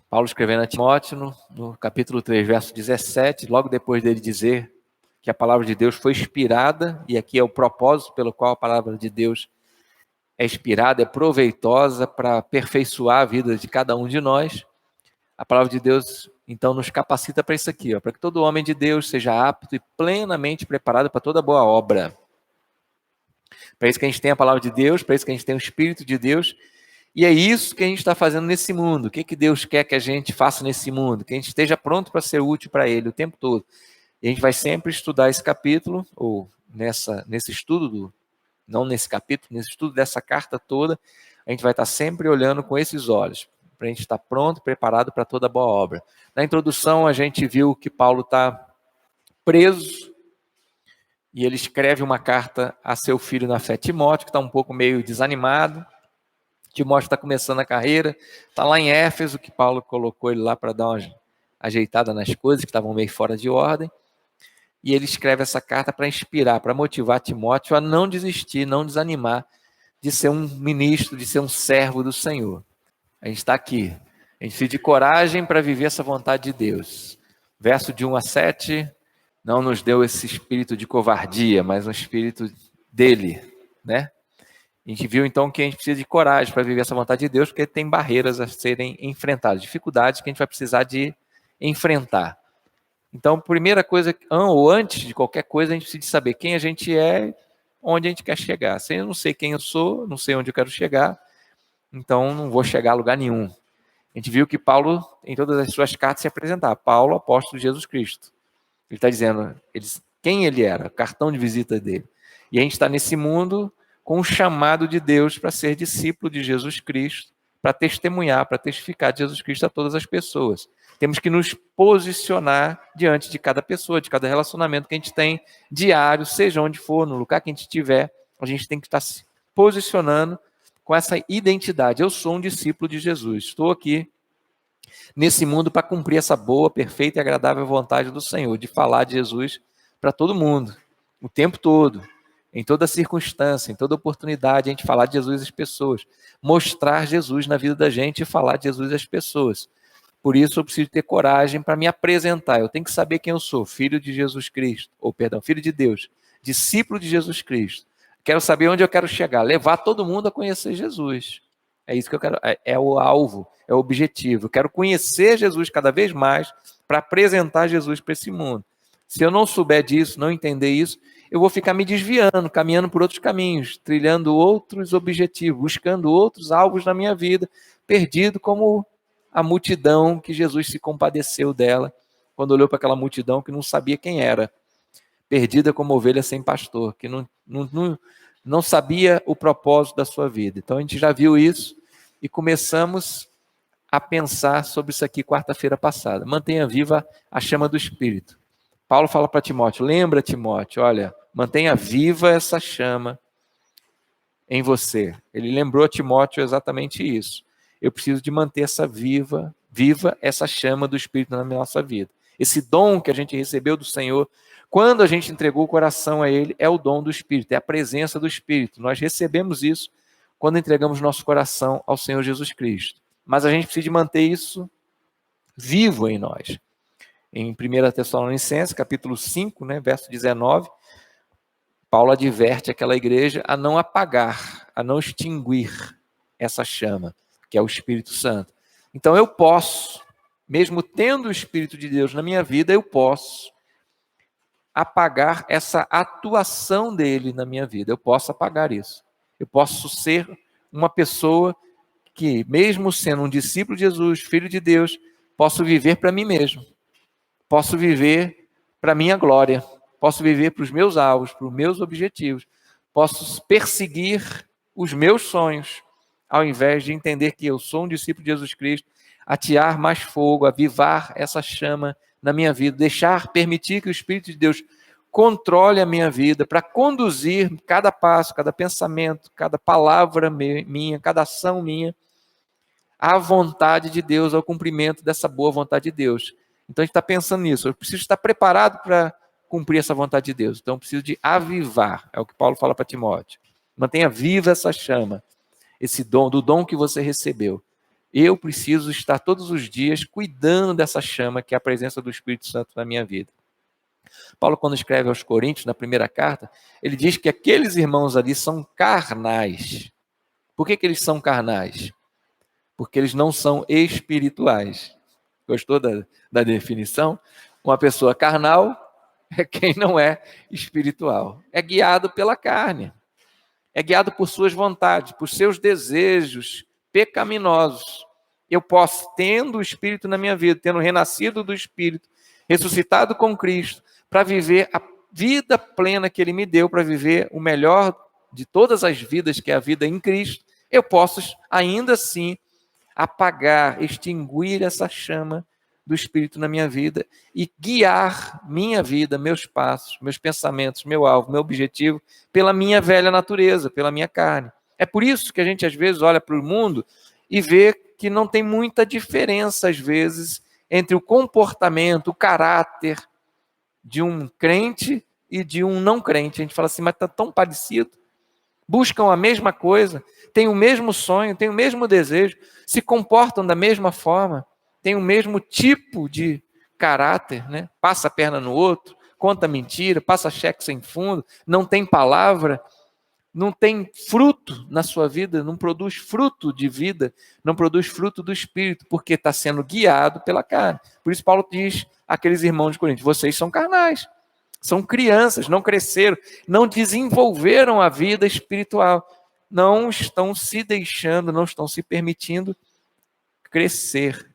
Paulo escrevendo a Timóteo, no capítulo 3, verso 17, logo depois dele dizer que a palavra de Deus foi inspirada, e aqui é o propósito pelo qual a palavra de Deus é inspirada, é proveitosa para aperfeiçoar a vida de cada um de nós. A palavra de Deus, então, nos capacita para isso aqui, para que todo homem de Deus seja apto e plenamente preparado para toda boa obra. Para isso que a gente tem a palavra de Deus, para isso que a gente tem o Espírito de Deus, e é isso que a gente está fazendo nesse mundo. O que Deus quer que a gente faça nesse mundo? Que a gente esteja pronto para ser útil para Ele o tempo todo. E a gente vai sempre estudar esse capítulo, ou nesse estudo, não nesse capítulo, nesse estudo dessa carta toda, a gente vai estar sempre olhando com esses olhos, para a gente estar pronto, preparado para toda boa obra. Na introdução, a gente viu que Paulo está preso, e ele escreve uma carta a seu filho na fé, Timóteo, que está um pouco meio desanimado. Timóteo está começando a carreira, está lá em Éfeso, que Paulo colocou ele lá para dar uma ajeitada nas coisas, que estavam meio fora de ordem. E ele escreve essa carta para inspirar, para motivar Timóteo a não desistir, não desanimar de ser um ministro, de ser um servo do Senhor. A gente está aqui, a gente precisa de coragem para viver essa vontade de Deus. Verso de 1 a 7, não nos deu esse espírito de covardia, mas um espírito dele, né? A gente viu então que a gente precisa de coragem para viver essa vontade de Deus, porque tem barreiras a serem enfrentadas, dificuldades que a gente vai precisar de enfrentar. Então, primeira coisa, ou antes de qualquer coisa, a gente precisa de saber quem a gente é, onde a gente quer chegar. Se eu não sei quem eu sou, não sei onde eu quero chegar, então não vou chegar a lugar nenhum. A gente viu que Paulo, em todas as suas cartas, se apresentava. Paulo, apóstolo de Jesus Cristo. Ele está dizendo quem ele era, o cartão de visita dele. E a gente está nesse mundo com o chamado de Deus para ser discípulo de Jesus Cristo, para testemunhar, para testificar de Jesus Cristo a todas as pessoas. Temos que nos posicionar diante de cada pessoa, de cada relacionamento que a gente tem diário, seja onde for, no lugar que a gente estiver, a gente tem que estar se posicionando com essa identidade. Eu sou um discípulo de Jesus, estou aqui nesse mundo para cumprir essa boa, perfeita e agradável vontade do Senhor, de falar de Jesus para todo mundo, o tempo todo. Em toda circunstância, em toda oportunidade, a gente falar de Jesus às pessoas, mostrar Jesus na vida da gente e falar de Jesus às pessoas. Por isso eu preciso ter coragem para me apresentar. Eu tenho que saber quem eu sou, filho de Jesus Cristo, filho de Deus, discípulo de Jesus Cristo. Quero saber onde eu quero chegar, levar todo mundo a conhecer Jesus. É isso que eu quero, é o alvo, é o objetivo. Eu quero conhecer Jesus cada vez mais para apresentar Jesus para esse mundo. Se eu não souber disso, não entender isso, eu vou ficar me desviando, caminhando por outros caminhos, trilhando outros objetivos, buscando outros alvos na minha vida, perdido como a multidão que Jesus se compadeceu dela, quando olhou para aquela multidão que não sabia quem era, perdida como ovelha sem pastor, que não sabia o propósito da sua vida. Então a gente já viu isso e começamos a pensar sobre isso aqui quarta-feira passada. Mantenha viva a chama do Espírito. Paulo fala para Timóteo, lembra Timóteo, olha, mantenha viva essa chama em você. Ele lembrou a Timóteo exatamente isso. Eu preciso de manter essa viva essa chama do Espírito na nossa vida. Esse dom que a gente recebeu do Senhor, quando a gente entregou o coração a Ele, é o dom do Espírito, é a presença do Espírito. Nós recebemos isso quando entregamos nosso coração ao Senhor Jesus Cristo. Mas a gente precisa de manter isso vivo em nós. Em 1 Tessalonicenses, capítulo 5, verso 19, Paulo adverte aquela igreja a não apagar, a não extinguir essa chama, que é o Espírito Santo. Então eu posso, mesmo tendo o Espírito de Deus na minha vida, eu posso apagar essa atuação dele na minha vida. Eu posso apagar isso. Eu posso ser uma pessoa que, mesmo sendo um discípulo de Jesus, filho de Deus, posso viver para mim mesmo. Posso viver para a minha glória. Posso viver para os meus alvos, para os meus objetivos. Posso perseguir os meus sonhos, ao invés de entender que eu sou um discípulo de Jesus Cristo, atear mais fogo, avivar essa chama na minha vida, permitir que o Espírito de Deus controle a minha vida, para conduzir cada passo, cada pensamento, cada palavra minha, cada ação minha, à vontade de Deus, ao cumprimento dessa boa vontade de Deus. Então a gente está pensando nisso, eu preciso estar preparado para cumprir essa vontade de Deus, então eu preciso de avivar, é o que Paulo fala para Timóteo. Mantenha viva essa chama, esse dom, do dom que você recebeu. Eu preciso estar todos os dias cuidando dessa chama que é a presença do Espírito Santo na minha vida. Paulo, quando escreve aos Coríntios, na primeira carta, ele diz que aqueles irmãos ali são carnais. Por que eles são carnais? Porque eles não são espirituais. Gostou da definição? Uma pessoa carnal é quem não é espiritual. É guiado pela carne. É guiado por suas vontades, por seus desejos pecaminosos. Eu posso, tendo o Espírito na minha vida, tendo renascido do Espírito, ressuscitado com Cristo, para viver a vida plena que Ele me deu, para viver o melhor de todas as vidas, que é a vida em Cristo, eu posso ainda assim apagar, extinguir essa chama do Espírito na minha vida e guiar minha vida, meus passos, meus pensamentos, meu alvo, meu objetivo, pela minha velha natureza, pela minha carne. É por isso que a gente às vezes olha para o mundo e vê que não tem muita diferença às vezes entre o comportamento, o caráter de um crente e de um não crente. A gente fala assim, mas está tão parecido. Buscam a mesma coisa, têm o mesmo sonho, têm o mesmo desejo, se comportam da mesma forma, têm o mesmo tipo de caráter, né? Passa a perna no outro, conta mentira, passa cheque sem fundo, não tem palavra, não tem fruto na sua vida, não produz fruto de vida, não produz fruto do Espírito, porque está sendo guiado pela carne. Por isso Paulo diz àqueles irmãos de Corinto, vocês são carnais. São crianças, não cresceram, não desenvolveram a vida espiritual, não estão se deixando, não estão se permitindo crescer,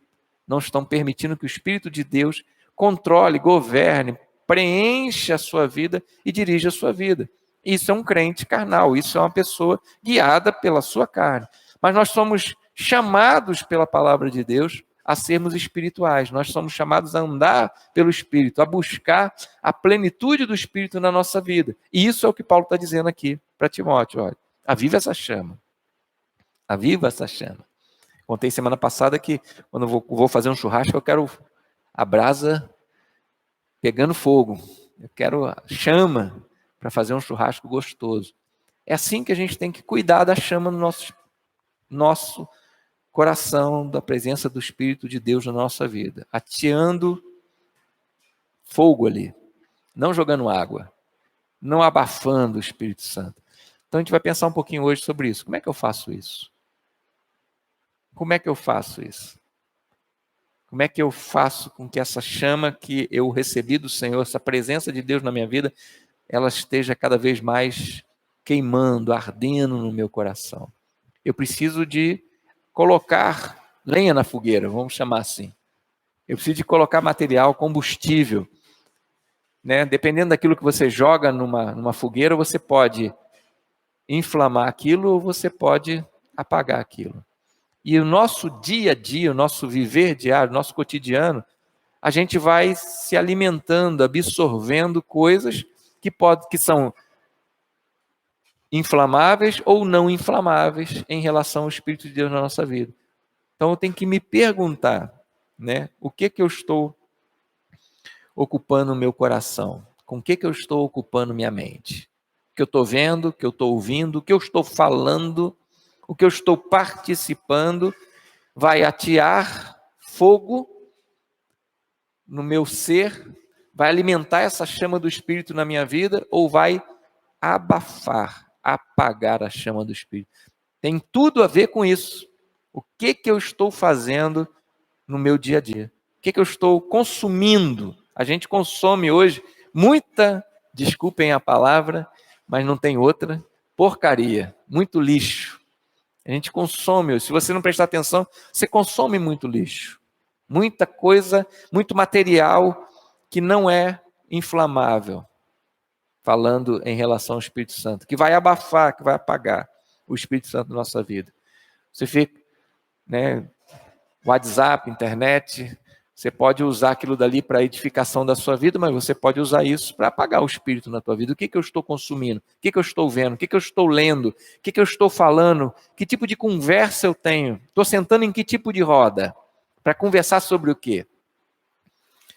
não estão permitindo que o Espírito de Deus controle, governe, preencha a sua vida e dirija a sua vida. Isso é um crente carnal, isso é uma pessoa guiada pela sua carne. Mas nós somos chamados pela palavra de Deus a sermos espirituais. Nós somos chamados a andar pelo Espírito, a buscar a plenitude do Espírito na nossa vida. E isso é o que Paulo está dizendo aqui para Timóteo. Olha, aviva essa chama. Aviva essa chama. Contei semana passada que quando eu vou fazer um churrasco, eu quero a brasa pegando fogo. Eu quero a chama para fazer um churrasco gostoso. É assim que a gente tem que cuidar da chama no nosso coração, da presença do Espírito de Deus na nossa vida, ateando fogo ali, não jogando água, não abafando o Espírito Santo. Então a gente vai pensar um pouquinho hoje sobre isso. Como é que eu faço isso? Como é que eu faço isso? Como é que eu faço com que essa chama que eu recebi do Senhor, essa presença de Deus na minha vida, ela esteja cada vez mais queimando, ardendo no meu coração? Eu preciso de colocar lenha na fogueira, vamos chamar assim. Eu preciso de colocar material, combustível. Né? Dependendo daquilo que você joga numa fogueira, você pode inflamar aquilo ou você pode apagar aquilo. E o nosso dia a dia, o nosso viver diário, o nosso cotidiano, a gente vai se alimentando, absorvendo coisas que são inflamáveis ou não inflamáveis em relação ao Espírito de Deus na nossa vida. Então eu tenho que me perguntar, né, o que eu estou ocupando o meu coração? Com o que eu estou ocupando minha mente? O que eu estou vendo, o que eu estou ouvindo, o que eu estou falando, o que eu estou participando, vai atear fogo no meu ser, vai alimentar essa chama do Espírito na minha vida ou vai abafar, apagar a chama do Espírito? Tem tudo a ver com isso. O que eu estou fazendo no meu dia a dia? O que eu estou consumindo? A gente consome hoje muita, desculpem a palavra, mas não tem outra, porcaria, muito lixo. A gente consome, se você não prestar atenção, você consome muito lixo. Muita coisa, muito material que não é inflamável. Falando em relação ao Espírito Santo, que vai abafar, que vai apagar o Espírito Santo na nossa vida. Você fica, né, WhatsApp, internet, você pode usar aquilo dali para a edificação da sua vida, mas você pode usar isso para apagar o Espírito na tua vida. O que eu estou consumindo? O que eu estou vendo? O que eu estou lendo? O que eu estou falando? Que tipo de conversa eu tenho? Estou sentando em que tipo de roda? Para conversar sobre o quê?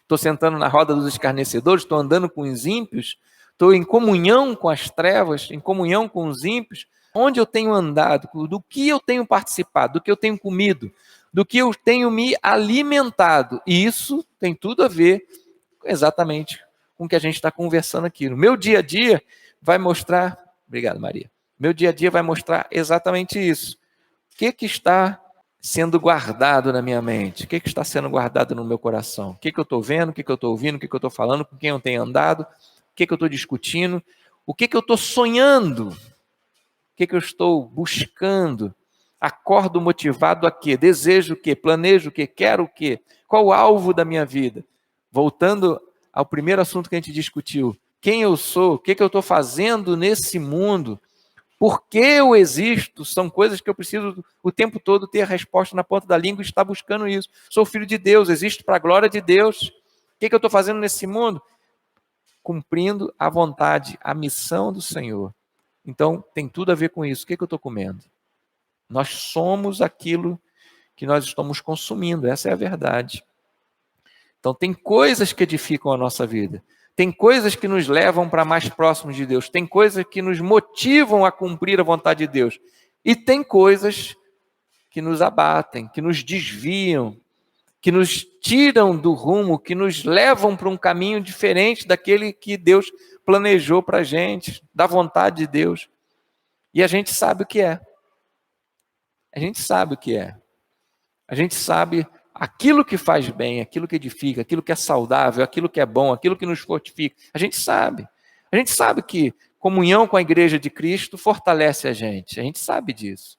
Estou sentando na roda dos escarnecedores? Estou andando com os ímpios? Estou em comunhão com as trevas? Em comunhão com os ímpios? Onde eu tenho andado? Do que eu tenho participado? Do que eu tenho comido? do que eu tenho me alimentado. E isso tem tudo a ver exatamente com o que a gente está conversando aqui. No meu dia a dia vai mostrar... Obrigado, Maria. Meu dia a dia vai mostrar exatamente isso. O que está sendo guardado na minha mente? O que está sendo guardado no meu coração? O que eu estou vendo? O que eu estou ouvindo? O que eu estou falando? Com quem eu tenho andado? O que eu estou discutindo? O que eu estou sonhando? O que eu estou buscando? Acordo motivado a quê? Desejo o quê? Planejo o quê? Quero o quê? Qual o alvo da minha vida? Voltando ao primeiro assunto que a gente discutiu. Quem eu sou? O que eu estou fazendo nesse mundo? Por que eu existo? São coisas que eu preciso o tempo todo ter a resposta na ponta da língua e estar buscando isso. Sou filho de Deus, existo para a glória de Deus. O que eu estou fazendo nesse mundo? Cumprindo a vontade, a missão do Senhor. Então, tem tudo a ver com isso. O que eu estou comendo? Nós somos aquilo que nós estamos consumindo, essa é a verdade. Então, tem coisas que edificam a nossa vida. Tem coisas que nos levam para mais próximos de Deus. Tem coisas que nos motivam a cumprir a vontade de Deus. E tem coisas que nos abatem, que nos desviam, que nos tiram do rumo, que nos levam para um caminho diferente daquele que Deus planejou para a gente, da vontade de Deus. E a gente sabe o que é. A gente sabe o que é. A gente sabe aquilo que faz bem, aquilo que edifica, aquilo que é saudável, aquilo que é bom, aquilo que nos fortifica. A gente sabe. A gente sabe que comunhão com a igreja de Cristo fortalece a gente. A gente sabe disso.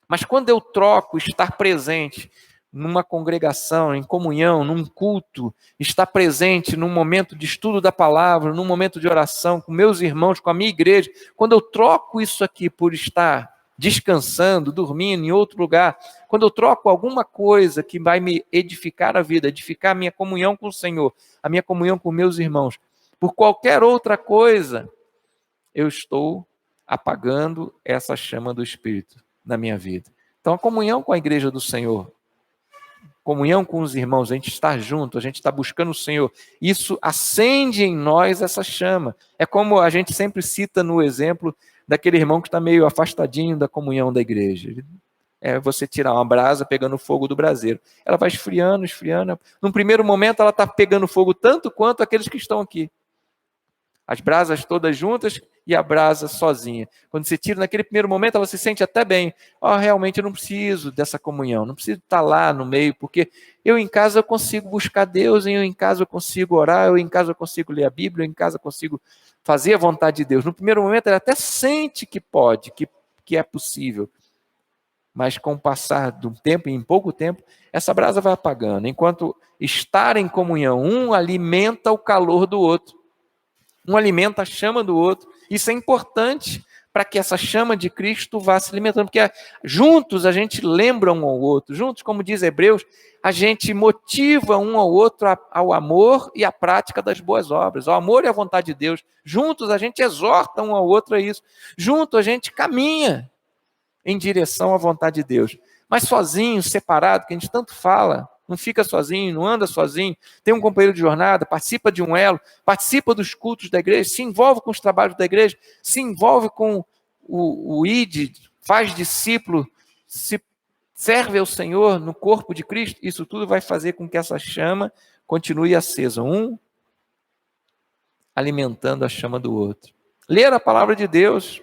Mas quando eu troco estar presente numa congregação, em comunhão, num culto, estar presente num momento de estudo da palavra, num momento de oração com meus irmãos, com a minha igreja, quando eu troco isso aqui por estar descansando, dormindo em outro lugar, quando eu troco alguma coisa que vai me edificar a vida, edificar a minha comunhão com o Senhor, a minha comunhão com meus irmãos, por qualquer outra coisa, eu estou apagando essa chama do Espírito na minha vida. Então, a comunhão com a igreja do Senhor, comunhão com os irmãos, a gente está junto, a gente está buscando o Senhor, isso acende em nós essa chama. É como a gente sempre cita no exemplo daquele irmão que está meio afastadinho da comunhão da igreja. É você tirar uma brasa pegando fogo do braseiro. Ela vai esfriando, esfriando. Num primeiro momento ela está pegando fogo tanto quanto aqueles que estão aqui. As brasas todas juntas e a brasa sozinha. Quando você tira naquele primeiro momento, ela se sente até bem. Realmente eu não preciso dessa comunhão, não preciso estar lá no meio, porque eu em casa eu consigo buscar Deus, eu em casa eu consigo orar, eu em casa eu consigo ler a Bíblia, eu em casa eu consigo fazer a vontade de Deus. No primeiro momento ela até sente que pode, que é possível. Mas com o passar do tempo, e em pouco tempo, essa brasa vai apagando. Enquanto estar em comunhão, um alimenta o calor do outro. Um alimenta a chama do outro. Isso é importante para que essa chama de Cristo vá se alimentando, porque juntos a gente lembra um ao outro, juntos, como diz Hebreus, a gente motiva um ao outro ao amor e à prática das boas obras, ao amor e à vontade de Deus. Juntos a gente exorta um ao outro a isso. Junto a gente caminha em direção à vontade de Deus. Mas sozinho, separado, que a gente tanto fala, não fica sozinho, não anda sozinho, tem um companheiro de jornada, participa de um elo, participa dos cultos da igreja, se envolve com os trabalhos da igreja, se envolve com o ID, faz discípulo, se serve ao Senhor no corpo de Cristo. Isso tudo vai fazer com que essa chama continue acesa, um alimentando a chama do outro. Ler a palavra de Deus,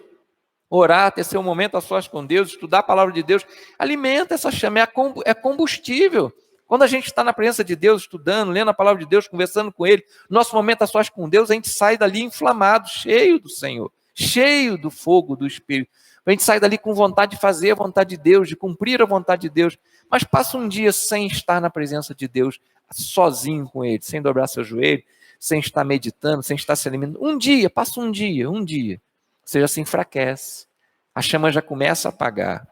orar, ter seu momento a sós com Deus, estudar a palavra de Deus, alimenta essa chama, é combustível. Quando a gente está na presença de Deus, estudando, lendo a palavra de Deus, conversando com Ele, nosso momento a sós com Deus, a gente sai dali inflamado, cheio do Senhor, cheio do fogo do Espírito. A gente sai dali com vontade de fazer a vontade de Deus, de cumprir a vontade de Deus, mas passa um dia sem estar na presença de Deus, sozinho com Ele, sem dobrar seu joelho, sem estar meditando, sem estar se alimentando. Um dia, passa um dia, você já se enfraquece, a chama já começa a apagar.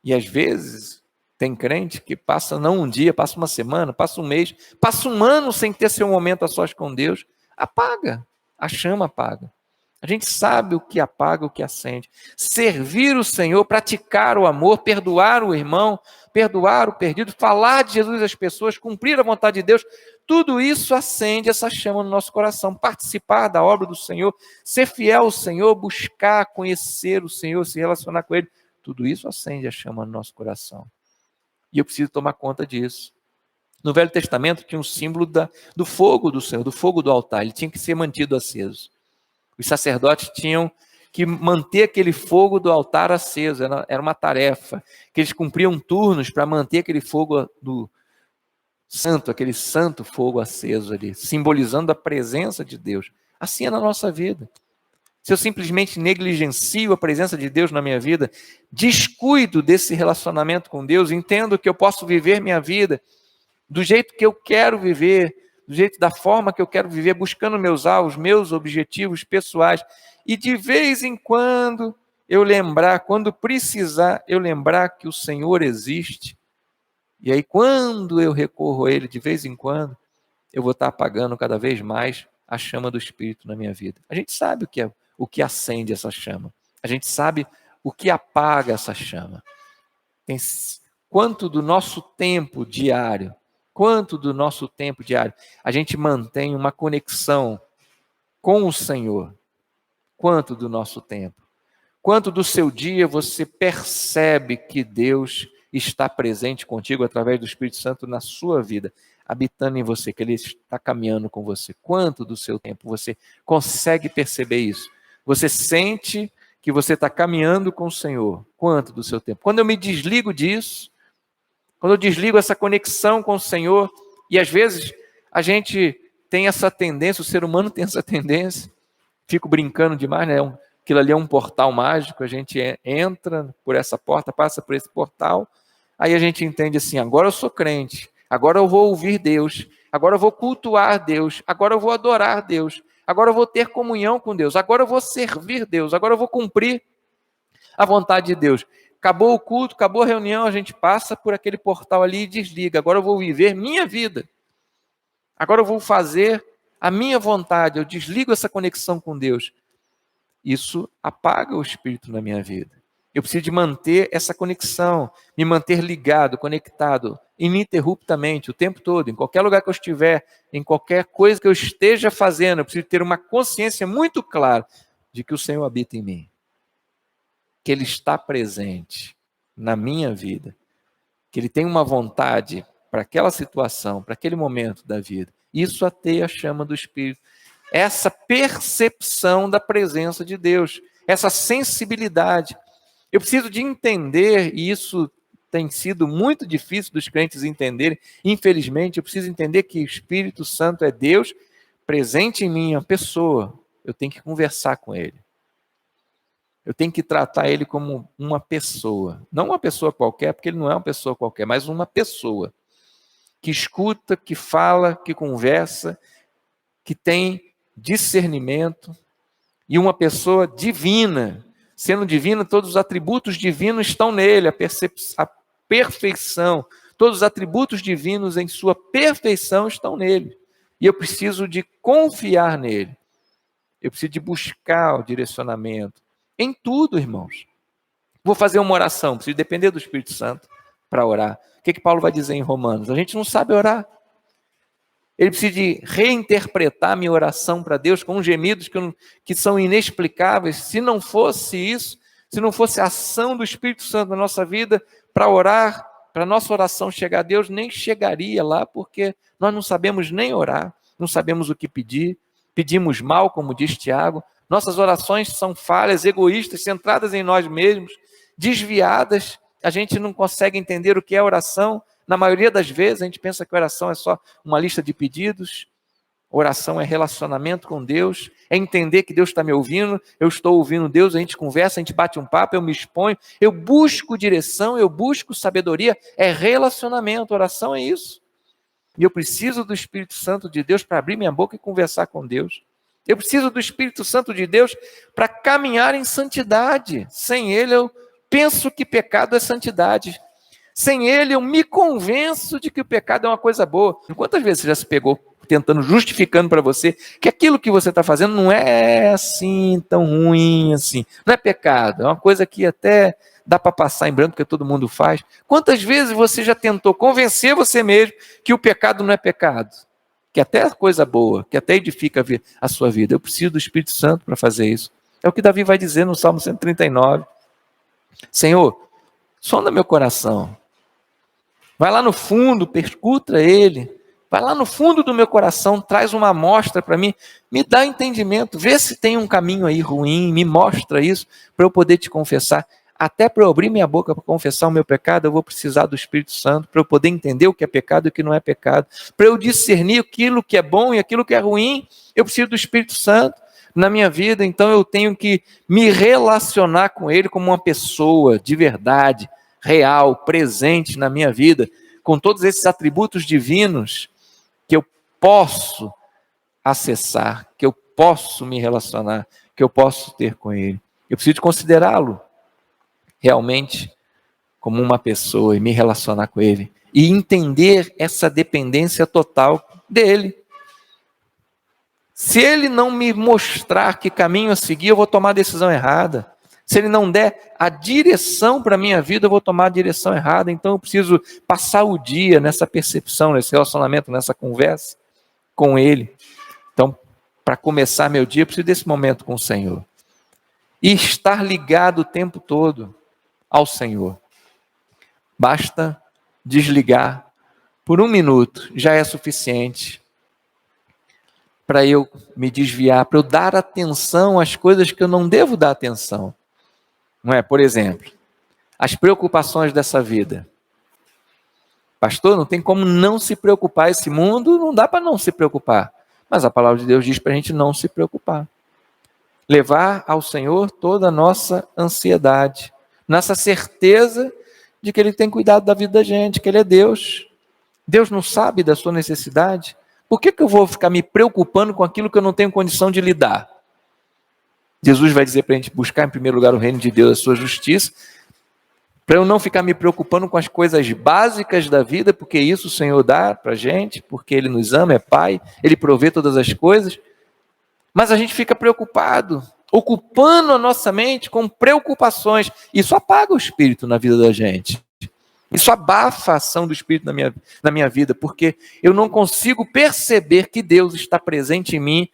E às vezes, tem crente que passa não um dia, passa uma semana, passa um mês, passa um ano sem ter seu momento a sós com Deus, apaga, a chama apaga. A gente sabe o que apaga, o que acende. Servir o Senhor, praticar o amor, perdoar o irmão, perdoar o perdido, falar de Jesus às pessoas, cumprir a vontade de Deus, tudo isso acende essa chama no nosso coração. Participar da obra do Senhor, ser fiel ao Senhor, buscar conhecer o Senhor, se relacionar com Ele, tudo isso acende a chama no nosso coração. E eu preciso tomar conta disso. No Velho Testamento tinha um símbolo do fogo do Senhor, do fogo do altar. Ele tinha que ser mantido aceso. Os sacerdotes tinham que manter aquele fogo do altar aceso. Era uma tarefa. Que eles cumpriam turnos para manter aquele fogo do santo, aquele santo fogo aceso ali, simbolizando a presença de Deus. Assim é na nossa vida. Se eu simplesmente negligencio a presença de Deus na minha vida, descuido desse relacionamento com Deus, entendo que eu posso viver minha vida do jeito que eu quero viver, do jeito da forma que eu quero viver, buscando meus alvos, meus objetivos pessoais, e de vez em quando eu lembrar, quando precisar, eu lembrar que o Senhor existe, e aí quando eu recorro a Ele de vez em quando, eu vou estar apagando cada vez mais a chama do Espírito na minha vida. A gente sabe o que acende essa chama. A gente sabe o que apaga essa chama. Quanto do nosso tempo diário, a gente mantém uma conexão com o Senhor? Quanto do nosso tempo? Quanto do seu dia você percebe que Deus está presente contigo através do Espírito Santo na sua vida, habitando em você, que Ele está caminhando com você? Quanto do seu tempo você consegue perceber isso? Você sente que você está caminhando com o Senhor? Quanto do seu tempo? Quando eu me desligo disso, quando eu desligo essa conexão com o Senhor, e às vezes a gente tem essa tendência, o ser humano tem essa tendência, fico brincando demais, né? Aquilo ali é um portal mágico, a gente entra por essa porta, passa por esse portal, aí a gente entende assim, agora eu sou crente, agora eu vou ouvir Deus, agora eu vou cultuar Deus, agora eu vou adorar Deus, agora eu vou ter comunhão com Deus, agora eu vou servir Deus, agora eu vou cumprir a vontade de Deus. Acabou o culto, acabou a reunião, a gente passa por aquele portal ali e desliga. Agora eu vou viver minha vida. Agora eu vou fazer a minha vontade. Eu desligo essa conexão com Deus. Isso apaga o Espírito na minha vida. Eu preciso de manter essa conexão, me manter ligado, conectado, ininterruptamente, o tempo todo, em qualquer lugar que eu estiver, em qualquer coisa que eu esteja fazendo. Eu preciso ter uma consciência muito clara de que o Senhor habita em mim, que Ele está presente na minha vida, que Ele tem uma vontade para aquela situação, para aquele momento da vida. Isso ateia a chama do Espírito. Essa percepção da presença de Deus, essa sensibilidade. Eu preciso de entender, e isso tem sido muito difícil dos crentes entenderem, infelizmente, eu preciso entender que o Espírito Santo é Deus presente em mim, a pessoa. Eu tenho que conversar com Ele. Eu tenho que tratar Ele como uma pessoa. Não uma pessoa qualquer, porque Ele não é uma pessoa qualquer, mas uma pessoa que escuta, que fala, que conversa, que tem discernimento, e uma pessoa divina. Sendo divina, todos os atributos divinos estão nele, a perfeição, todos os atributos divinos em sua perfeição estão nele. E eu preciso de confiar nele. Eu preciso de buscar o direcionamento. Em tudo, irmãos. Vou fazer uma oração, preciso depender do Espírito Santo para orar. O que Paulo vai dizer em Romanos? A gente não sabe orar. Ele precisa de reinterpretar minha oração para Deus com gemidos que são inexplicáveis. Se não fosse isso, se não fosse a ação do Espírito Santo na nossa vida para orar, para a nossa oração chegar a Deus, nem chegaria lá, porque nós não sabemos nem orar, não sabemos o que pedir, pedimos mal, como diz Tiago. Nossas orações são falhas, egoístas, centradas em nós mesmos, desviadas. A gente não consegue entender o que é oração. Na maioria das vezes, a gente pensa que oração é só uma lista de pedidos. Oração é relacionamento com Deus, é entender que Deus está me ouvindo, eu estou ouvindo Deus, a gente conversa, a gente bate um papo, eu me exponho, eu busco direção, eu busco sabedoria. É relacionamento, oração é isso. E eu preciso do Espírito Santo de Deus para abrir minha boca e conversar com Deus. Eu preciso do Espírito Santo de Deus para caminhar em santidade. Sem Ele, eu penso que pecado é santidade. Sem Ele, eu me convenço de que o pecado é uma coisa boa. Quantas vezes você já se pegou tentando, justificando para você que aquilo que você está fazendo não é assim, tão ruim assim. Não é pecado, é uma coisa que até dá para passar em branco, porque todo mundo faz. Quantas vezes você já tentou convencer você mesmo que o pecado não é pecado? Que até é coisa boa, que até edifica a sua vida. Eu preciso do Espírito Santo para fazer isso. É o que Davi vai dizer no Salmo 139. Senhor, sonda meu coração. Vai lá no fundo, perscruta ele. Vai lá no fundo do meu coração, traz uma amostra para mim, me dá entendimento, vê se tem um caminho aí ruim, me mostra isso, para eu poder te confessar. Até para eu abrir minha boca para confessar o meu pecado, eu vou precisar do Espírito Santo, para eu poder entender o que é pecado e o que não é pecado. Para eu discernir aquilo que é bom e aquilo que é ruim, eu preciso do Espírito Santo na minha vida, então eu tenho que me relacionar com ele como uma pessoa de verdade, real, presente na minha vida, com todos esses atributos divinos que eu posso acessar, que eu posso me relacionar, que eu posso ter com ele. Eu preciso considerá-lo realmente como uma pessoa e me relacionar com ele e entender essa dependência total dele. Se ele não me mostrar que caminho a seguir, eu vou tomar a decisão errada. Se ele não der a direção para a minha vida, eu vou tomar a direção errada. Então eu preciso passar o dia nessa percepção, nesse relacionamento, nessa conversa com ele. Então, para começar meu dia, eu preciso desse momento com o Senhor. E estar ligado o tempo todo ao Senhor. Basta desligar por 1 minuto, já é suficiente para eu me desviar, para eu dar atenção às coisas que eu não devo dar atenção. Não é? Por exemplo, as preocupações dessa vida. Pastor, não tem como não se preocupar. Esse mundo não dá para não se preocupar. Mas a palavra de Deus diz para a gente não se preocupar. Levar ao Senhor toda a nossa ansiedade. Nossa certeza de que Ele tem cuidado da vida da gente, que Ele é Deus. Deus não sabe da sua necessidade. Por que eu vou ficar me preocupando com aquilo que eu não tenho condição de lidar? Jesus vai dizer para a gente buscar em primeiro lugar o reino de Deus, a sua justiça, para eu não ficar me preocupando com as coisas básicas da vida, porque isso o Senhor dá para a gente, porque Ele nos ama, é Pai, Ele provê todas as coisas, mas a gente fica preocupado, ocupando a nossa mente com preocupações, isso apaga o Espírito na vida da gente, isso abafa a ação do Espírito na minha vida, porque eu não consigo perceber que Deus está presente em mim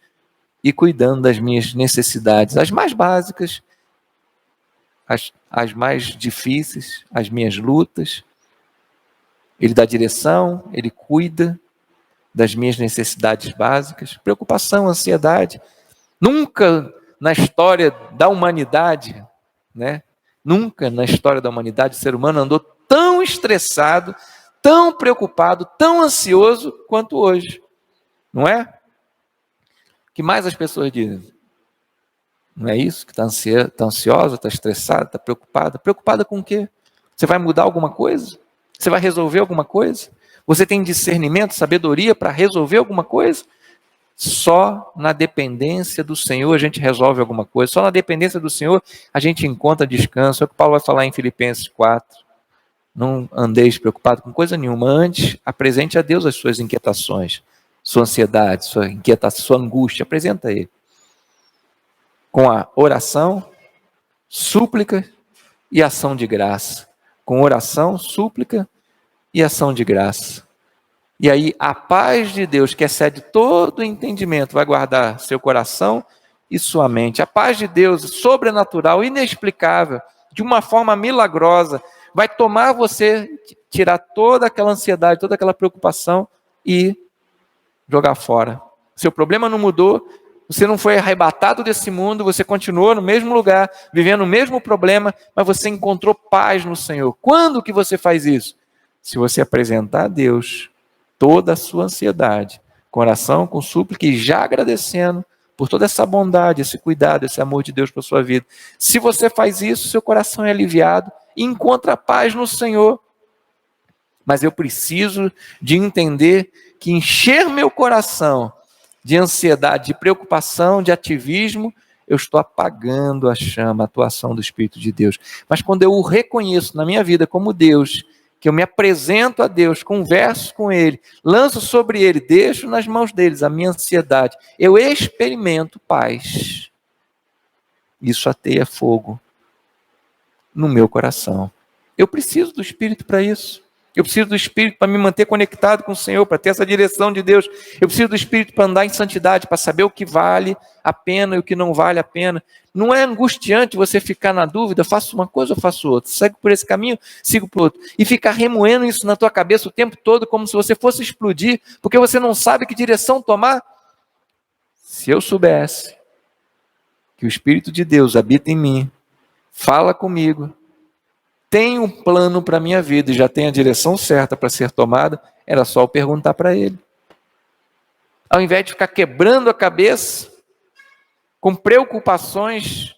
e cuidando das minhas necessidades, as mais básicas, as mais difíceis, as minhas lutas. Ele dá direção, Ele cuida das minhas necessidades básicas. Preocupação, ansiedade. Nunca na história da humanidade, né? Nunca na história da humanidade o ser humano andou tão estressado, tão preocupado, tão ansioso quanto hoje. Não é? O que mais as pessoas dizem? Não é isso? Que está ansiosa, está estressada, está preocupada. Preocupada com o quê? Você vai mudar alguma coisa? Você vai resolver alguma coisa? Você tem discernimento, sabedoria para resolver alguma coisa? Só na dependência do Senhor a gente resolve alguma coisa. Só na dependência do Senhor a gente encontra descanso. É o que Paulo vai falar em Filipenses 4. Não andeis preocupado com coisa nenhuma. Antes, apresente a Deus as suas inquietações, sua ansiedade, sua inquietação, sua angústia. Apresenta a Ele. Com a oração, súplica e ação de graça. Com oração, súplica e ação de graça. E aí a paz de Deus, que excede todo o entendimento, vai guardar seu coração e sua mente. A paz de Deus, sobrenatural, inexplicável, de uma forma milagrosa, vai tomar você, tirar toda aquela ansiedade, toda aquela preocupação e jogar fora. Seu problema não mudou, você não foi arrebatado desse mundo, você continuou no mesmo lugar, vivendo o mesmo problema, mas você encontrou paz no Senhor. Quando que você faz isso? Se você apresentar a Deus toda a sua ansiedade, com oração, com súplica e já agradecendo por toda essa bondade, esse cuidado, esse amor de Deus para a sua vida. Se você faz isso, seu coração é aliviado e encontra paz no Senhor. Mas eu preciso de entender que encher meu coração de ansiedade, de preocupação, de ativismo, eu estou apagando a chama, a atuação do Espírito de Deus. Mas quando eu o reconheço na minha vida como Deus, que eu me apresento a Deus, converso com Ele, lanço sobre Ele, deixo nas mãos deles a minha ansiedade, eu experimento paz. Isso ateia fogo no meu coração. Eu preciso do Espírito para isso. Eu preciso do Espírito para me manter conectado com o Senhor, para ter essa direção de Deus. Eu preciso do Espírito para andar em santidade, para saber o que vale a pena e o que não vale a pena. Não é angustiante você ficar na dúvida, faço uma coisa ou faço outra, sigo por esse caminho, sigo por outro, e ficar remoendo isso na tua cabeça o tempo todo, como se você fosse explodir, porque você não sabe que direção tomar. Se eu soubesse que o Espírito de Deus habita em mim, fala comigo, tem um plano para a minha vida e já tem a direção certa para ser tomada, era só eu perguntar para Ele. Ao invés de ficar quebrando a cabeça, com preocupações,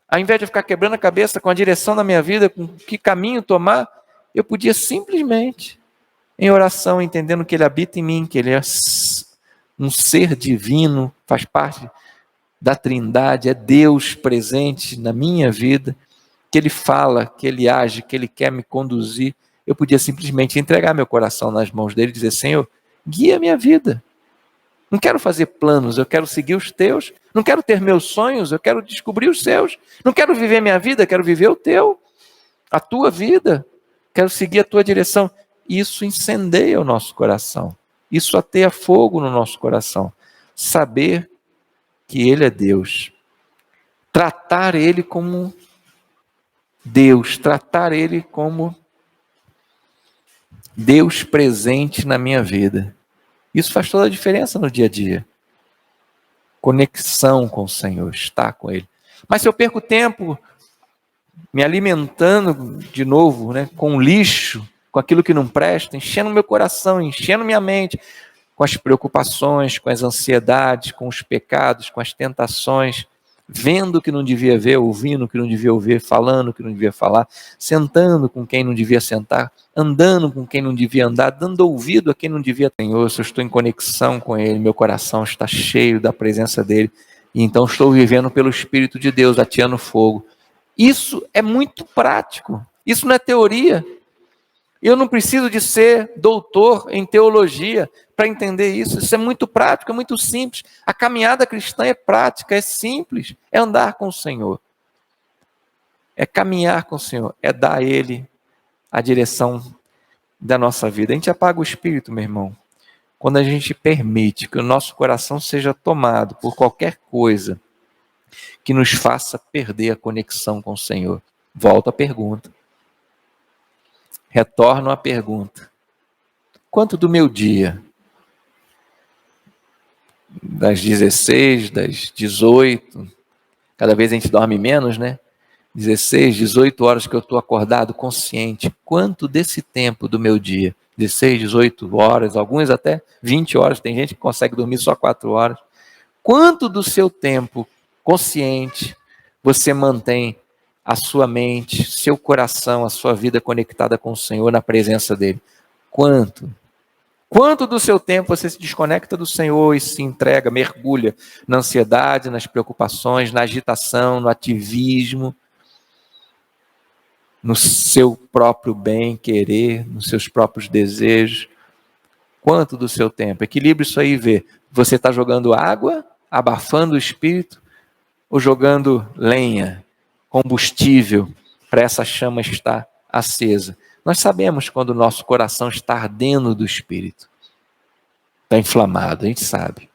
ao invés de ficar quebrando a cabeça com a direção da minha vida, com que caminho tomar, eu podia simplesmente, em oração, entendendo que Ele habita em mim, que Ele é um ser divino, faz parte da Trindade, é Deus presente na minha vida, que Ele fala, que Ele age, que Ele quer me conduzir, eu podia simplesmente entregar meu coração nas mãos dEle e dizer: Senhor, guia a minha vida. Não quero fazer planos, eu quero seguir os teus. Não quero ter meus sonhos, eu quero descobrir os seus. Não quero viver minha vida, quero viver o teu, a tua vida. Quero seguir a tua direção. Isso incendeia o nosso coração. Isso ateia fogo no nosso coração. Saber que Ele é Deus. Tratar Ele como Deus. Tratar Ele como Deus presente na minha vida. Isso faz toda a diferença no dia a dia. Conexão com o Senhor, estar com Ele. Mas se eu perco tempo me alimentando de novo, com lixo, com aquilo que não presta, enchendo meu coração, enchendo minha mente, com as preocupações, com as ansiedades, com os pecados, com as tentações, vendo o que não devia ver, ouvindo o que não devia ouvir, falando o que não devia falar, sentando com quem não devia sentar, andando com quem não devia andar, dando ouvido a quem não devia ter. Senhor, se eu estou em conexão com Ele, meu coração está cheio da presença dEle, e então estou vivendo pelo Espírito de Deus, ateando fogo. Isso é muito prático, isso não é teoria. Eu não preciso de ser doutor em teologia para entender isso. Isso é muito prático, é muito simples. A caminhada cristã é prática, é simples. É andar com o Senhor. É caminhar com o Senhor. É dar a Ele a direção da nossa vida. A gente apaga o espírito, meu irmão, quando a gente permite que o nosso coração seja tomado por qualquer coisa que nos faça perder a conexão com o Senhor. Volto à pergunta. Retorno à pergunta. Quanto do meu dia? Das 16, das 18, cada vez a gente dorme menos, 16, 18 horas que eu estou acordado, consciente. Quanto desse tempo do meu dia? 16, 18 horas, alguns até 20 horas, tem gente que consegue dormir só 4 horas. Quanto do seu tempo consciente você mantém a sua mente, seu coração, a sua vida conectada com o Senhor, na presença dEle? Quanto? Quanto do seu tempo você se desconecta do Senhor e se entrega, mergulha na ansiedade, nas preocupações, na agitação, no ativismo, no seu próprio bem querer, nos seus próprios desejos? Quanto do seu tempo? Equilibre isso aí e vê. Você está jogando água, abafando o espírito, ou jogando lenha, combustível, para essa chama estar acesa? Nós sabemos quando o nosso coração está ardendo do Espírito, está inflamado, a gente sabe.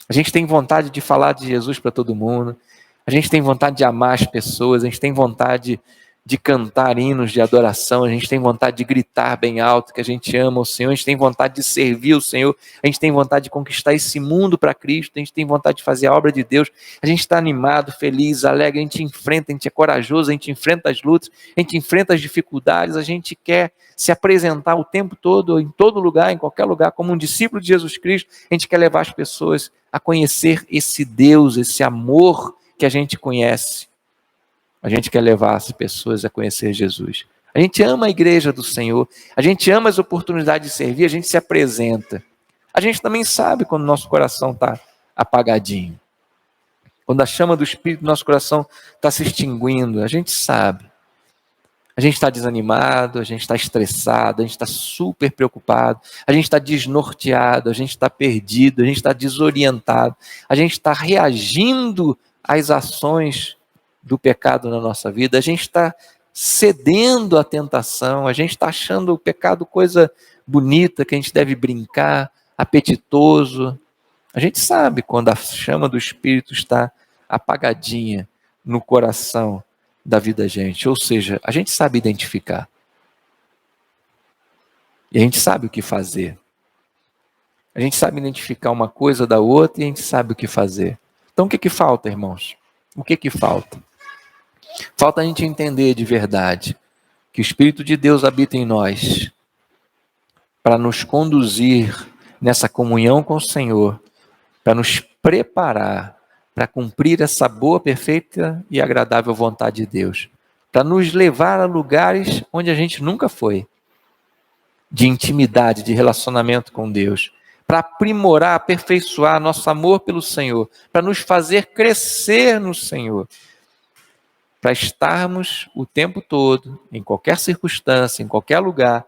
A gente tem vontade de falar de Jesus para todo mundo, a gente tem vontade de amar as pessoas, a gente tem vontade de cantar hinos de adoração, a gente tem vontade de gritar bem alto que a gente ama o Senhor, a gente tem vontade de servir o Senhor, a gente tem vontade de conquistar esse mundo para Cristo, a gente tem vontade de fazer a obra de Deus, a gente está animado, feliz, alegre, a gente enfrenta, a gente é corajoso, a gente enfrenta as lutas, a gente enfrenta as dificuldades, a gente quer se apresentar o tempo todo, em todo lugar, em qualquer lugar, como um discípulo de Jesus Cristo. A gente quer levar as pessoas a conhecer esse Deus, esse amor que a gente conhece. A gente quer levar as pessoas a conhecer Jesus. A gente ama a igreja do Senhor, a gente ama as oportunidades de servir, a gente se apresenta. A gente também sabe quando o nosso coração está apagadinho, quando a chama do Espírito do nosso coração está se extinguindo, a gente sabe. A gente está desanimado, a gente está estressado, a gente está super preocupado, a gente está desnorteado, a gente está perdido, a gente está desorientado, a gente está reagindo às ações do pecado na nossa vida, a gente está cedendo à tentação, a gente está achando o pecado coisa bonita, que a gente deve brincar, apetitoso. A gente sabe quando a chama do Espírito está apagadinha no coração da vida da gente, ou seja, a gente sabe identificar. E a gente sabe o que fazer. A gente sabe identificar uma coisa da outra e a gente sabe o que fazer. Então o que falta, irmãos? O que falta? Falta a gente entender de verdade que o Espírito de Deus habita em nós para nos conduzir nessa comunhão com o Senhor, para nos preparar para cumprir essa boa, perfeita e agradável vontade de Deus, para nos levar a lugares onde a gente nunca foi, de intimidade, de relacionamento com Deus, para aprimorar, aperfeiçoar nosso amor pelo Senhor, para nos fazer crescer no Senhor, para estarmos o tempo todo, em qualquer circunstância, em qualquer lugar,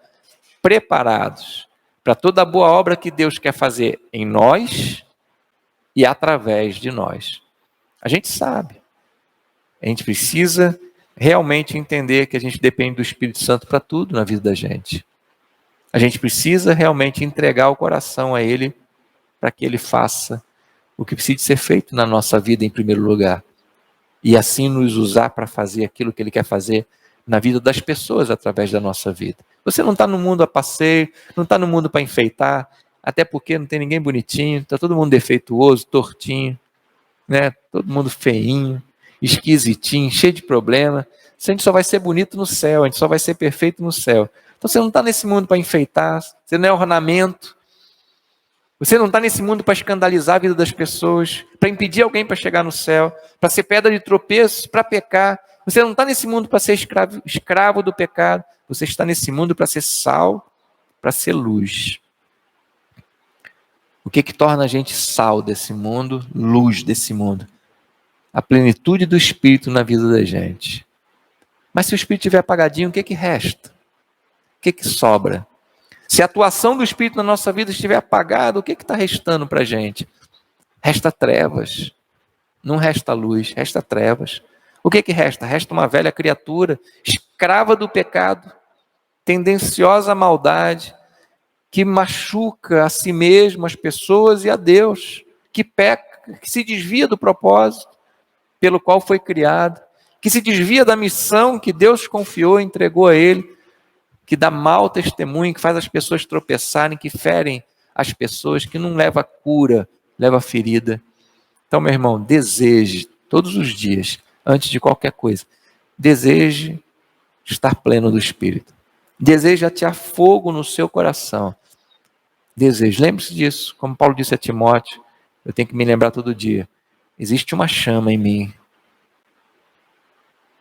preparados para toda a boa obra que Deus quer fazer em nós e através de nós. A gente sabe. A gente precisa realmente entender que a gente depende do Espírito Santo para tudo na vida da gente. A gente precisa realmente entregar o coração a Ele para que Ele faça o que precisa ser feito na nossa vida em primeiro lugar. E assim nos usar para fazer aquilo que Ele quer fazer na vida das pessoas através da nossa vida. Você não está no mundo a passeio, não está no mundo para enfeitar, até porque não tem ninguém bonitinho, está todo mundo defeituoso, tortinho, né? Todo mundo feinho, esquisitinho, cheio de problema. A gente só vai ser bonito no céu, a gente só vai ser perfeito no céu. Então você não está nesse mundo para enfeitar, você não é ornamento, você não está nesse mundo para escandalizar a vida das pessoas, para impedir alguém para chegar no céu, para ser pedra de tropeço, para pecar. Você não está nesse mundo para ser escravo do pecado, você está nesse mundo para ser sal, para ser luz. O que torna a gente sal desse mundo, luz desse mundo? A plenitude do Espírito na vida da gente. Mas se o Espírito estiver apagadinho, o que resta? O que sobra? Se a atuação do Espírito na nossa vida estiver apagada, o que está restando para a gente? Resta trevas. Não resta luz, resta trevas. O que resta? Resta uma velha criatura, escrava do pecado, tendenciosa à maldade, que machuca a si mesmo, as pessoas e a Deus, que peca, que se desvia do propósito pelo qual foi criado, que se desvia da missão que Deus confiou e entregou a ele, que dá mau testemunho, que faz as pessoas tropeçarem, que ferem as pessoas, que não leva cura, leva ferida. Então, meu irmão, deseje todos os dias, antes de qualquer coisa, deseje estar pleno do Espírito. Deseje atear fogo no seu coração. Desejo. Lembre-se disso, como Paulo disse a Timóteo, eu tenho que me lembrar todo dia. Existe uma chama em mim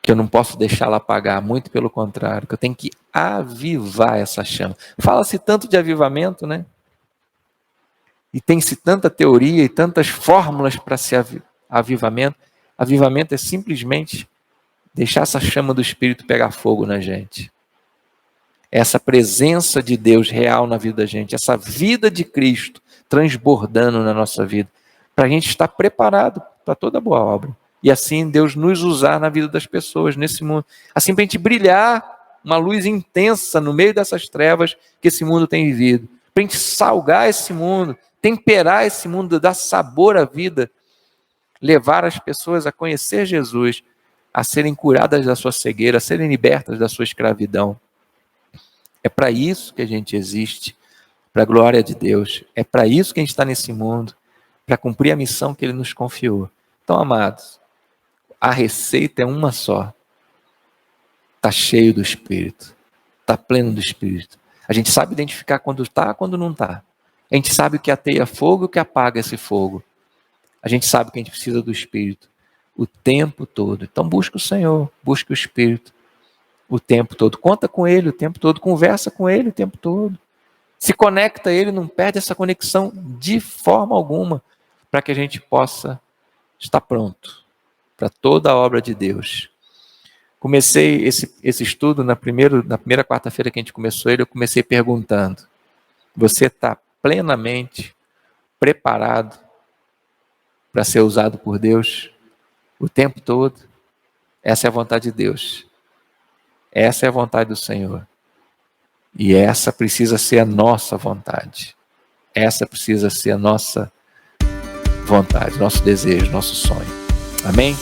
que eu não posso deixá-la apagar, muito pelo contrário, que eu tenho que avivar essa chama. Fala-se tanto de avivamento, né? E tem-se tanta teoria e tantas fórmulas para se avivamento. Avivamento é simplesmente deixar essa chama do Espírito pegar fogo na gente. Essa presença de Deus real na vida da gente, essa vida de Cristo transbordando na nossa vida, para a gente estar preparado para toda boa obra. E assim Deus nos usar na vida das pessoas, nesse mundo. Assim para a gente brilhar uma luz intensa no meio dessas trevas que esse mundo tem vivido. Para a gente salgar esse mundo, temperar esse mundo, dar sabor à vida, levar as pessoas a conhecer Jesus, a serem curadas da sua cegueira, a serem libertas da sua escravidão. É para isso que a gente existe, para a glória de Deus. É para isso que a gente está nesse mundo, para cumprir a missão que Ele nos confiou. Então, amados, a receita é uma só. Está cheio do Espírito, está pleno do Espírito. A gente sabe identificar quando está, quando não está. A gente sabe o que ateia fogo e o que apaga esse fogo. A gente sabe que a gente precisa do Espírito o tempo todo. Então, busca o Senhor, busca o Espírito o tempo todo. Conta com Ele o tempo todo, conversa com Ele o tempo todo. Se conecta a Ele, não perde essa conexão de forma alguma, para que a gente possa estar pronto para toda a obra de Deus. Comecei esse estudo na primeira quarta-feira que a gente começou ele, eu comecei perguntando: você está plenamente preparado para ser usado por Deus o tempo todo? Essa é a vontade de Deus. Essa é a vontade do Senhor. E essa precisa ser a nossa vontade. Essa precisa ser a nossa vontade, nosso desejo, nosso sonho. Amém?